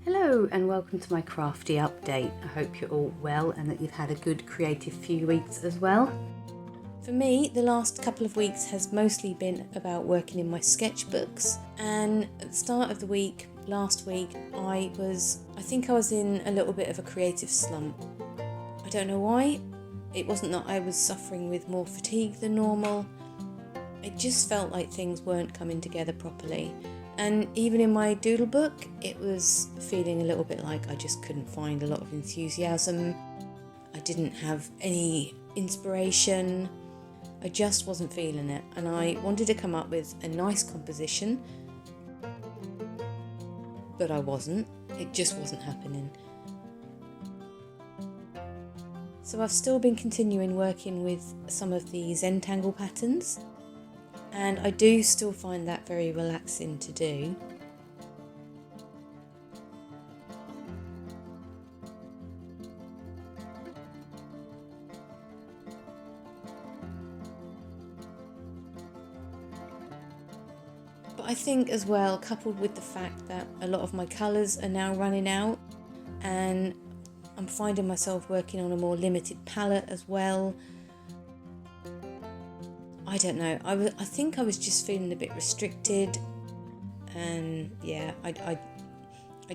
Hello and welcome to my crafty update. I hope you're all well and that you've had a good creative few weeks as well. For me, the last couple of weeks has mostly been about working in my sketchbooks, and at the start of the week, last week, I think I was in a little bit of a creative slump. I don't know why. It wasn't that I was suffering with more fatigue than normal. It just felt like things weren't coming together properly. And even in my Doodle book, it was feeling a little bit like I just couldn't find a lot of enthusiasm. I didn't have any inspiration. I just wasn't feeling it, and I wanted to come up with a nice composition, but I wasn't. It just wasn't happening. So I've still been continuing working with some of the Zentangle patterns, and I do still find that very relaxing to do. But I think as well, coupled with the fact that a lot of my colours are now running out, and I'm finding myself working on a more limited palette as well. I don't know, I think I was just feeling a bit restricted, and yeah, I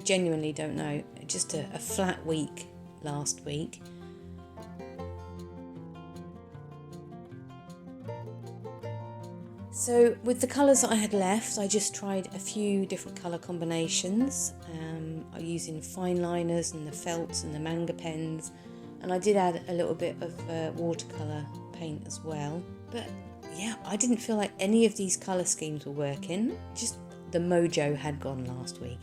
genuinely don't know. Just a flat week last week. So with the colours that I had left, I just tried a few different colour combinations. I'm using fine liners and the felts and the manga pens, and I did add a little bit of watercolour paint as well. But yeah, I didn't feel like any of these colour schemes were working. Just the mojo had gone last week.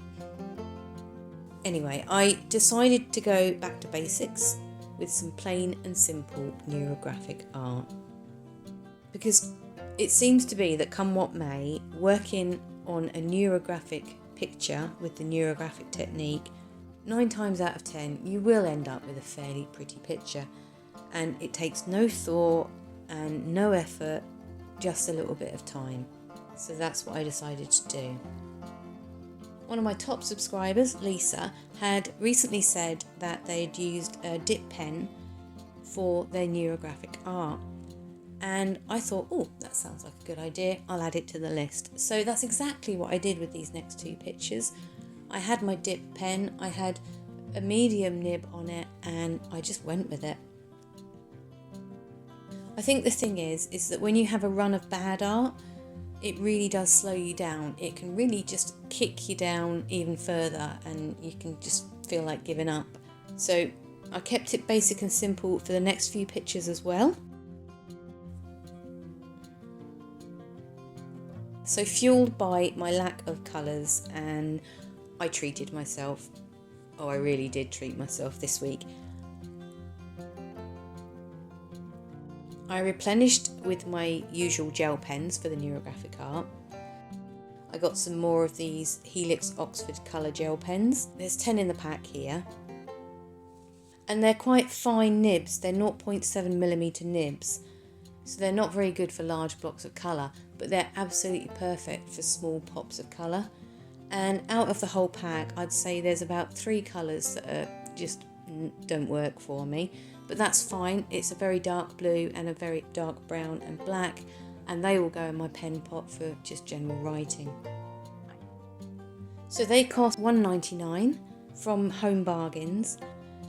Anyway, I decided to go back to basics with some plain and simple neurographic art. Because it seems to be that come what may, working on a neurographic picture with the neurographic technique, 9 times out of 10 you will end up with a fairly pretty picture, and it takes no thought and no effort, just a little bit of time. So that's what I decided to do. One of my top subscribers, Lisa, had recently said that they'd used a dip pen for their neurographic art. And I thought, oh, that sounds like a good idea, I'll add it to the list. So that's exactly what I did with these next 2 pictures. I had my dip pen, I had a medium nib on it, and I just went with it. I think the thing is that when you have a run of bad art, it really does slow you down. It can really just kick you down even further, and you can just feel like giving up. So I kept it basic and simple for the next few pictures as well. So fueled by my lack of colours, and I treated myself. Oh, I really did treat myself this week. I replenished with my usual gel pens for the neurographic art. I got some more of these Helix Oxford colour gel pens. There's 10 in the pack here. And they're quite fine nibs, they're 0.7mm nibs. So they're not very good for large blocks of colour, but they're absolutely perfect for small pops of colour. And out of the whole pack, I'd say there's about 3 colours that just don't work for me. But that's fine, it's a very dark blue and a very dark brown and black, and they will go in my pen pot for just general writing. So they cost $1.99 from Home Bargains,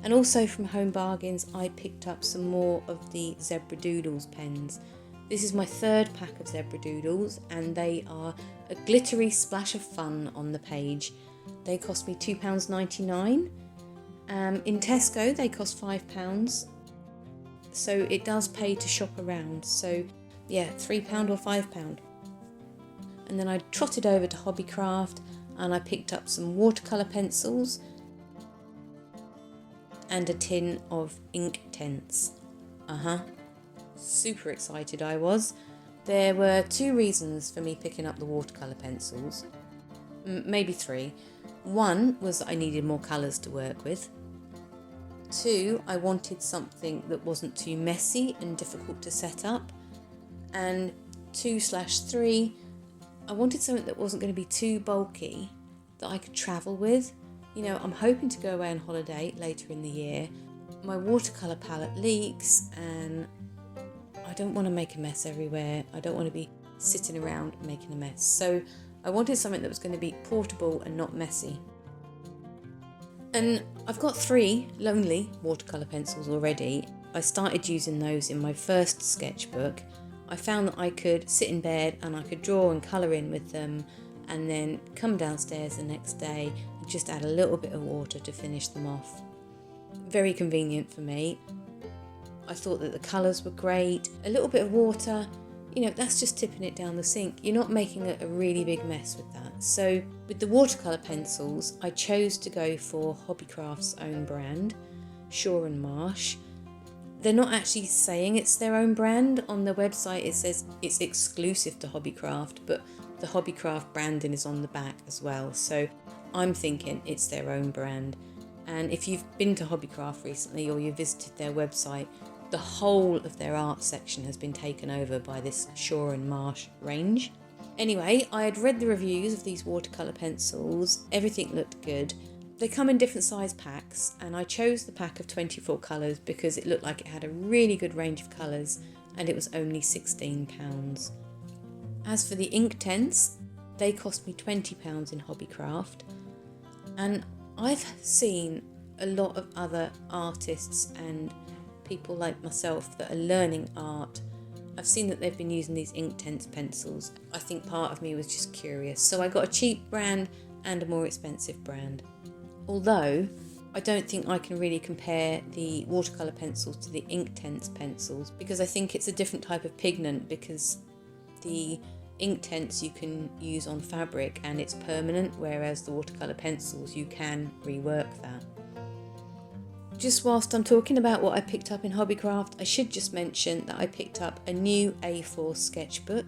and also from Home Bargains I picked up some more of the Zebra Doodles pens. This is my 3rd pack of Zebra Doodles, and they are a glittery splash of fun on the page. They cost me £2.99. In Tesco they cost £5, so it does pay to shop around. So yeah, £3 or £5. And then I trotted over to Hobbycraft and I picked up some watercolour pencils and a tin of Inktense. Super excited I was. There were 2 reasons for me picking up the watercolour pencils, maybe 3. One was that I needed more colours to work with. 2, I wanted something that wasn't too messy and difficult to set up. And 2/3, I wanted something that wasn't going to be too bulky, that I could travel with. You know, I'm hoping to go away on holiday later in the year. My watercolour palette leaks and I don't want to make a mess everywhere. I don't want to be sitting around making a mess. So I wanted something that was going to be portable and not messy. And I've got 3 lonely watercolour pencils already. I started using those in my first sketchbook. I found that I could sit in bed and I could draw and colour in with them and then come downstairs the next day and just add a little bit of water to finish them off. Very convenient for me. I thought that the colours were great. A little bit of water, you know, that's just tipping it down the sink. You're not making a really big mess with that. So with the watercolour pencils, I chose to go for Hobbycraft's own brand, Shaw and Marsh. They're not actually saying it's their own brand. On their website it says it's exclusive to Hobbycraft, but the Hobbycraft branding is on the back as well. So I'm thinking it's their own brand. And if you've been to Hobbycraft recently or you visited their website, the whole of their art section has been taken over by this Shaw and Marsh range. Anyway, I had read the reviews of these watercolour pencils. Everything looked good. They come in different size packs and I chose the pack of 24 colours because it looked like it had a really good range of colours and it was only £16. As for the Inktense, they cost me £20 in Hobbycraft, and I've seen a lot of other artists and people like myself that are learning art. I've seen that they've been using these Inktense pencils. I think part of me was just curious, so I got a cheap brand and a more expensive brand. Although I don't think I can really compare the watercolour pencils to the Inktense pencils because I think it's a different type of pigment, because the Inktense you can use on fabric and it's permanent, whereas the watercolour pencils you can rework that. Just whilst I'm talking about what I picked up in Hobbycraft, I should just mention that I picked up a new A4 sketchbook.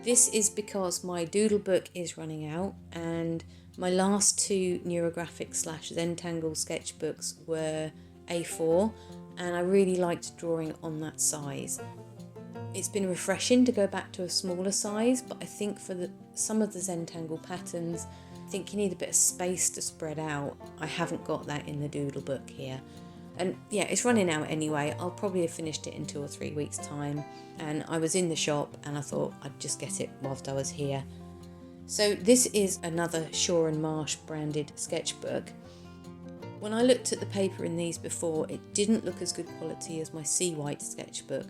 This is because my Doodle book is running out and my last 2 Neurographic / Zentangle sketchbooks were A4 and I really liked drawing on that size. It's been refreshing to go back to a smaller size, but I think for some of the Zentangle patterns, I think you need a bit of space to spread out. I haven't got that in the Doodle book here. And yeah, it's running out anyway. I'll probably have finished it in 2 or 3 weeks' time. And I was in the shop and I thought I'd just get it whilst I was here. So this is another Shaw and Marsh branded sketchbook. When I looked at the paper in these before, it didn't look as good quality as my Sea White sketchbook.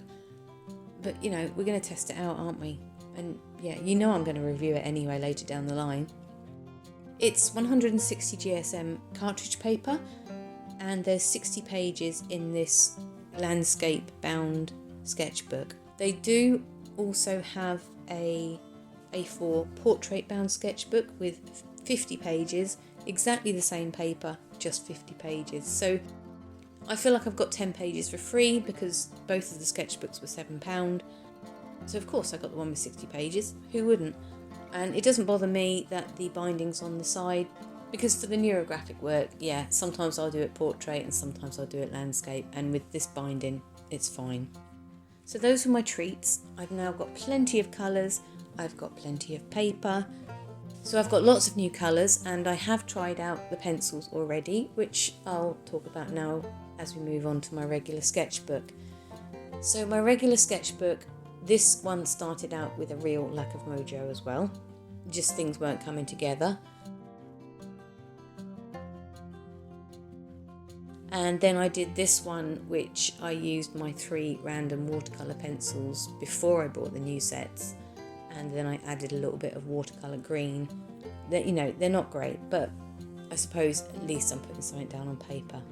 But you know, we're going to test it out, aren't we? And yeah, you know I'm going to review it anyway later down the line. It's 160 GSM cartridge paper and there's 60 pages in this landscape bound sketchbook. They do also have a A4 portrait bound sketchbook with 50 pages, exactly the same paper, just 50 pages. So I feel like I've got 10 pages for free because both of the sketchbooks were £7. So of course I got the one with 60 pages, who wouldn't? And it doesn't bother me that the binding's on the side, because for the neurographic work, yeah, sometimes I'll do it portrait and sometimes I'll do it landscape, and with this binding, it's fine. So those were my treats. I've now got plenty of colours, I've got plenty of paper, so I've got lots of new colours, and I have tried out the pencils already, which I'll talk about now as we move on to my regular sketchbook. So my regular sketchbook, this one started out with a real lack of mojo as well. Just things weren't coming together. And then I did this one, which I used my 3 random watercolour pencils before I bought the new sets. And then I added a little bit of watercolour green. That, you know, they're not great, but I suppose at least I'm putting something down on paper.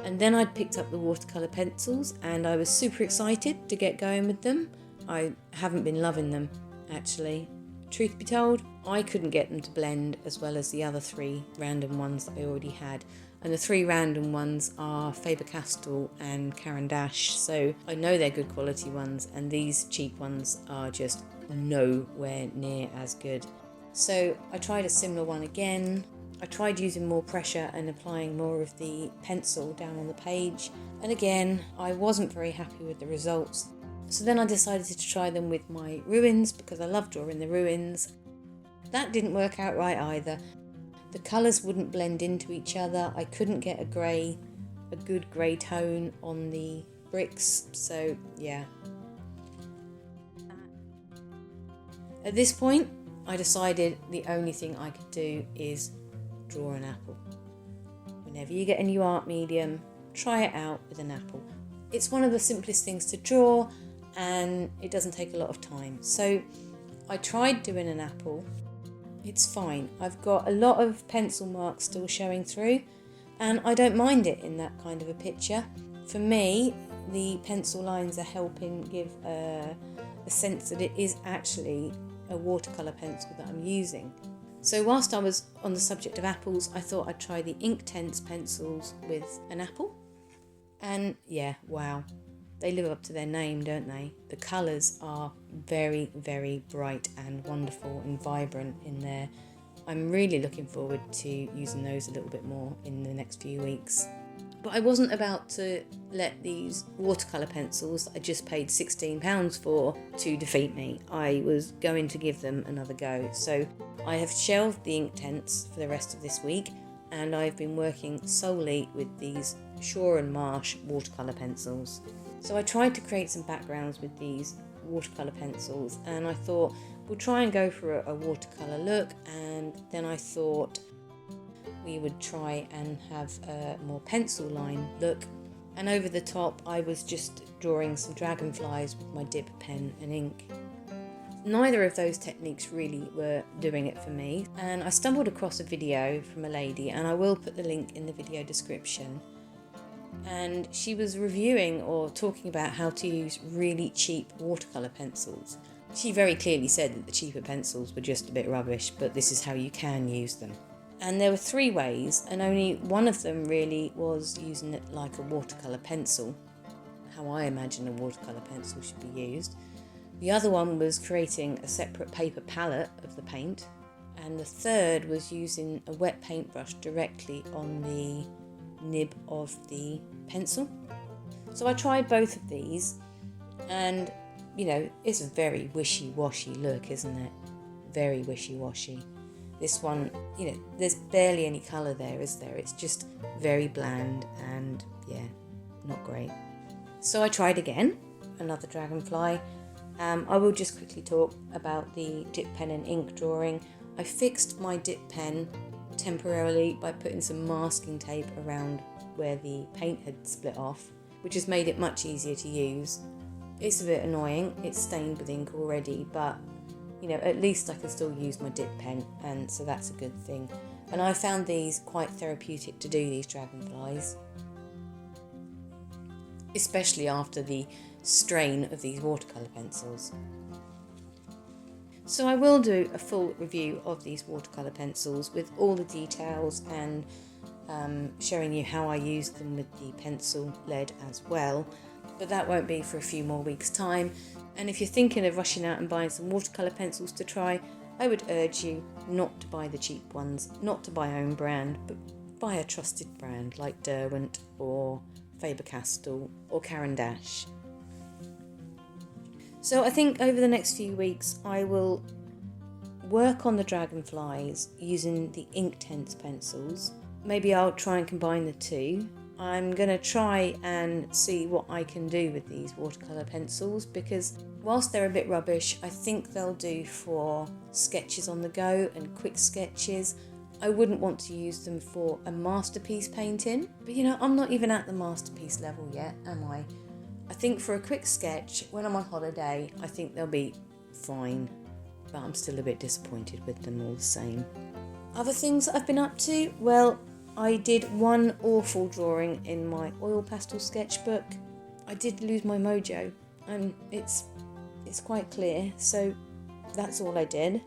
And then I'd picked up the watercolour pencils and I was super excited to get going with them. I haven't been loving them, actually. Truth be told, I couldn't get them to blend as well as the other 3 random ones that I already had. And the 3 random ones are Faber-Castell and Caran d'Ache, so I know they're good quality ones, and these cheap ones are just nowhere near as good. So I tried a similar one again. I tried using more pressure and applying more of the pencil down on the page, and again I wasn't very happy with the results. So then I decided to try them with my ruins because I love drawing the ruins. That didn't work out right either. the colours wouldn't blend into each other. I couldn't get a good grey tone on the bricks, so yeah. At this point, I decided the only thing I could do is draw an apple. Whenever you get a new art medium, try it out with an apple. It's one of the simplest things to draw and it doesn't take a lot of time. So I tried doing an apple. It's fine. I've got a lot of pencil marks still showing through and I don't mind it in that kind of a picture. For me, the pencil lines are helping give a sense that it is actually a watercolour pencil that I'm using. So whilst I was on the subject of apples, I thought I'd try the Inktense pencils with an apple. And yeah, wow, they live up to their name, don't they? The colours are very, very bright and wonderful and vibrant in there. I'm really looking forward to using those a little bit more in the next few weeks. But I wasn't about to let these watercolour pencils that I just paid £16 for to defeat me. I was going to give them another go. So I have shelved the Inktense for the rest of this week and I've been working solely with these Shaw and Marsh watercolour pencils. So I tried to create some backgrounds with these watercolour pencils and I thought we'll try and go for a watercolour look, and then I thought we would try and have a more pencil line look, and over the top I was just drawing some dragonflies with my dip pen and ink. Neither of those techniques really were doing it for me, and I stumbled across a video from a lady, and I will put the link in the video description, and she was reviewing or talking about how to use really cheap watercolour pencils. She very clearly said that the cheaper pencils were just a bit rubbish, but this is how you can use them. And there were 3 ways, and only one of them really was using it like a watercolour pencil, how I imagine a watercolour pencil should be used. The other one was creating a separate paper palette of the paint, and the third was using a wet paintbrush directly on the nib of the pencil. So I tried both of these, and you know, it's a very wishy-washy look, isn't it? Very wishy-washy. This one, you know, there's barely any colour there, is there? It's just very bland and, yeah, not great. So I tried again, another dragonfly. I will just quickly talk about the dip pen and ink drawing. I fixed my dip pen temporarily by putting some masking tape around where the paint had split off, which has made it much easier to use. It's a bit annoying, it's stained with ink already, but you know, at least I can still use my dip pen, and so that's a good thing. And I found these quite therapeutic to do, these dragonflies, especially after the strain of these watercolour pencils. So I will do a full review of these watercolour pencils with all the details and showing you how I used them with the pencil lead as well, but that won't be for a few more weeks' time. And if you're thinking of rushing out and buying some watercolour pencils to try, I would urge you not to buy the cheap ones, not to buy own brand, but buy a trusted brand like Derwent or Faber-Castell or Caran d'Ache. So I think over the next few weeks I will work on the dragonflies using the Inktense pencils. Maybe I'll try and combine the two. I'm going to try and see what I can do with these watercolour pencils, because whilst they're a bit rubbish, I think they'll do for sketches on the go and quick sketches. I wouldn't want to use them for a masterpiece painting, but you know, I'm not even at the masterpiece level yet, am I? I think for a quick sketch, when I'm on holiday, I think they'll be fine, but I'm still a bit disappointed with them all the same. Other things that I've been up to, well, I did one awful drawing in my oil pastel sketchbook. I did lose my mojo, and it's quite clear, so that's all I did.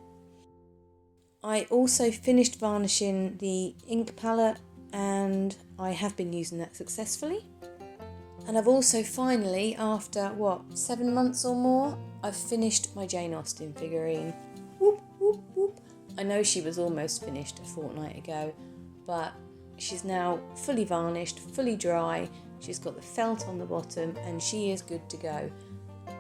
I also finished varnishing the ink palette, and I have been using that successfully. And I've also finally, after 7 months or more, I've finished my Jane Austen figurine. Whoop, whoop, whoop. I know she was almost finished a fortnight ago, but she's now fully varnished, fully dry. She's got the felt on the bottom and she is good to go.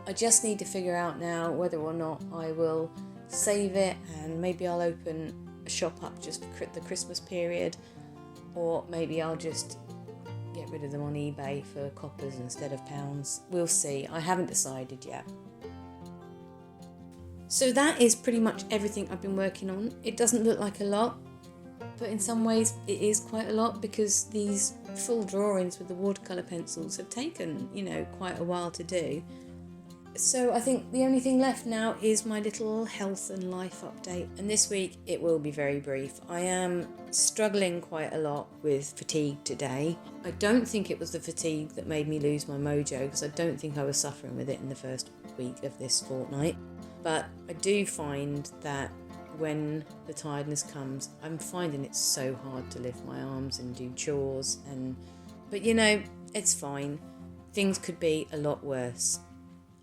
I just need to figure out now whether or not I will save it, and maybe I'll open a shop up just for the Christmas period, or maybe I'll just get rid of them on eBay for coppers instead of pounds. We'll see. I haven't decided yet. So that is pretty much everything I've been working on. It doesn't look like a lot, but in some ways it is quite a lot, because these full drawings with the watercolour pencils have taken, quite a while to do. So I think the only thing left now is my little health and life update, and this week it will be very brief. I am struggling quite a lot with fatigue today. I don't think it was the fatigue that made me lose my mojo, because I don't think I was suffering with it in the first week of this fortnight, but I do find that when the tiredness comes, I'm finding it so hard to lift my arms and do chores, but it's fine. Things could be a lot worse.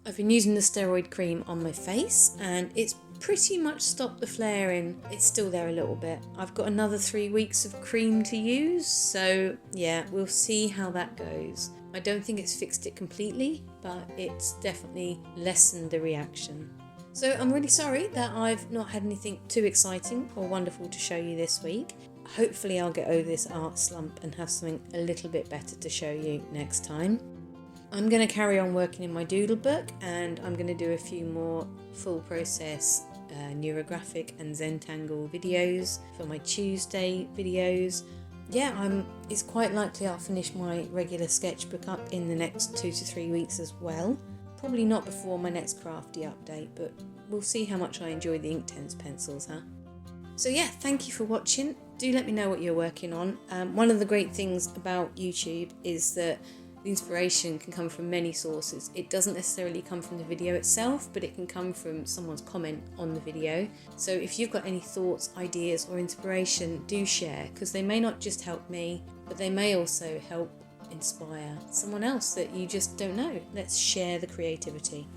I've been using the steroid cream on my face and it's pretty much stopped the flaring. It's still there a little bit. I've got another 3 weeks of cream to use, so yeah, we'll see how that goes. I don't think it's fixed it completely, but it's definitely lessened the reaction. So I'm really sorry that I've not had anything too exciting or wonderful to show you this week. Hopefully I'll get over this art slump and have something a little bit better to show you next time. I'm going to carry on working in my Doodle book, and I'm going to do a few more full process Neurographic and Zentangle videos for my Tuesday videos. Yeah, it's quite likely I'll finish my regular sketchbook up in the next 2 to 3 weeks as well. Probably not before my next crafty update, but we'll see how much I enjoy the Inktense pencils, huh? So yeah, thank you for watching. Do let me know what you're working on. One of the great things about YouTube is that the inspiration can come from many sources. It doesn't necessarily come from the video itself, but it can come from someone's comment on the video. So if you've got any thoughts, ideas or inspiration, do share, because they may not just help me, but they may also help inspire someone else that you just don't know. Let's share the creativity.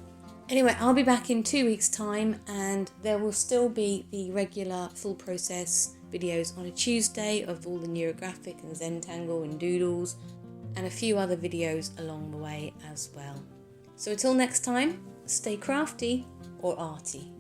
Anyway, I'll be back in 2 weeks' time, and there will still be the regular full process videos on a Tuesday of all the Neurographic and Zentangle and Doodles, and a few other videos along the way as well. So until next time, stay crafty or arty.